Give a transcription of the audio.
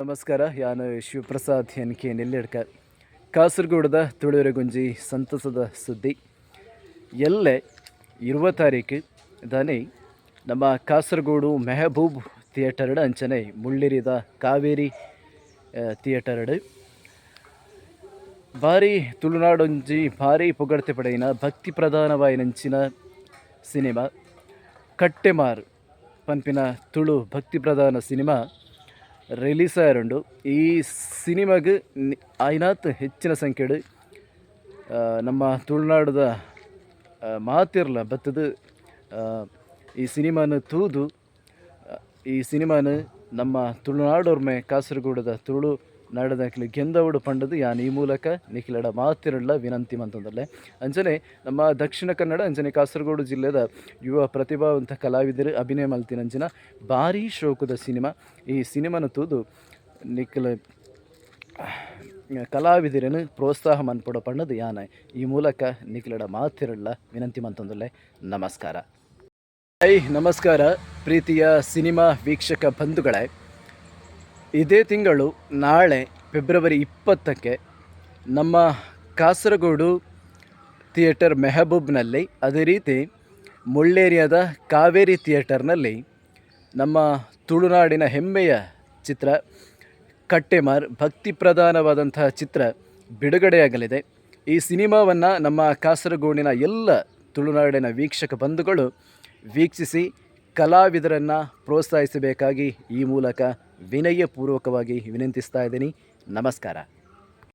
ನಮಸ್ಕಾರ. ನಾನು Shivaprasad N K ನೆಲ್ಲೆಡ್ಕರ್. ಕಾಸರಗೋಡದ ತುಳುವರೆಗುಂಜಿ ಸಂತಸದ ಸುದ್ದಿ. ಎಲ್ಲೆ 20 ತಾರೀಕು ದಾನೆ ನಮ್ಮ ಕಾಸರಗೋಡು ಮೆಹಬೂಬ್ ಥಿಯೇಟರ್ಡ್ ಅಂಚನೆ ಮುಳ್ಳಿರಿದ ಕಾವೇರಿ ಥಿಯೇಟರ್ಡ್ ಭಾರಿ ತುಳುನಾಡೊಂಜಿ ಭಾರಿ ಪೊಗಡ್ತೆ ಪಡೆಯಿನ ಭಕ್ತಿ ಪ್ರಧಾನವಾಯಿನಂಚಿನ ಸಿನಿಮಾ ಕಟ್ಟೆಮಾರ್ ಪಂಪಿನ ತುಳು ಭಕ್ತಿ ಪ್ರಧಾನ ಸಿನಿಮಾ ರಿಲೀಸ್ ಆಯರುಂಡು. ಈ ಸಿನಿಮಾಗೆ ಆಯ್ನಾತ್ ಹೆಚ್ಚಿನ ಸಂಖ್ಯೆಡು ನಮ್ಮ ತುಳುನಾಡದ ಮಾತಿರ್ಲ ಬತ್ತದು ಈ ಸಿನಿಮಾನ ತೂದು ಈ ಸಿನಿಮಾನ ನಮ್ಮ ತುಳುನಾಡೋರ್ಮೆ ಕಾಸರಗೋಡದ ತುಳು ನಾಡದಾಕಲಿ ಗೆಂದವಡು ಪಂಡದು ಯಾನ್ ಈ ಮೂಲಕ ನಿಖಿಲಡ ಮಾತಿರಲ್ಲ ವಿನಂತಿ ಮಂತಂದಲ್ಲೇ ಅಂಚನೆ ನಮ್ಮ ದಕ್ಷಿಣ ಕನ್ನಡ ಅಂಚನೆ ಕಾಸರಗೋಡು ಜಿಲ್ಲೆದ ಯುವ ಪ್ರತಿಭಾವಂತ ಕಲಾವಿದರು ಅಭಿನಯ ಮಲ್ತಿನಂಚಿನ ಭಾರೀ ಶೋಕದ ಸಿನಿಮಾ. ಈ ಸಿನಿಮಾನ ತೂದು ನಿಖಿಲ ಕಲಾವಿದರನ್ನು ಪ್ರೋತ್ಸಾಹ ಮನ್ಪೊಡ ಪಂಡದು ಯಾನ ಈ ಮೂಲಕ ನಿಖಿಲಡ ಮಾತಿರಲ್ಲ ವಿನಂತಿ ಮಂತಂದಲ್ಲೇ. ನಮಸ್ಕಾರ. ನಮಸ್ಕಾರ ಪ್ರೀತಿಯ ಸಿನಿಮಾ ವೀಕ್ಷಕ ಬಂಧುಗಳೇ. ಇದೇ ತಿಂಗಳು ನಾಳೆ ಫೆಬ್ರವರಿ 20ಕ್ಕೆ ನಮ್ಮ ಕಾಸರಗೋಡು ಥಿಯೇಟರ್ ಮೆಹಬೂಬ್ನಲ್ಲಿ, ಅದೇ ರೀತಿ ಮುಳ್ಳೇರಿಯಾದ ಕಾವೇರಿ ಥಿಯೇಟರ್ನಲ್ಲಿ ನಮ್ಮ ತುಳುನಾಡಿನ ಹೆಮ್ಮೆಯ ಚಿತ್ರ ಕಟ್ಟೆಮಾರ್ ಭಕ್ತಿ ಪ್ರಧಾನವಾದಂತಹ ಚಿತ್ರ ಬಿಡುಗಡೆಯಾಗಲಿದೆ. ಈ ಸಿನಿಮಾವನ್ನು ನಮ್ಮ ಕಾಸರಗೋಡಿನ ಎಲ್ಲ ತುಳುನಾಡಿನ ವೀಕ್ಷಕ ಬಂಧುಗಳು ವೀಕ್ಷಿಸಿ ಕಲಾವಿದರನ್ನು ಪ್ರೋತ್ಸಾಹಿಸಬೇಕಾಗಿ ಈ ಮೂಲಕ ವಿನಯಪೂರ್ವಕವಾಗಿ ವಿನಂತಿಸ್ತಾ ಇದ್ದೀನಿ. ನಮಸ್ಕಾರ.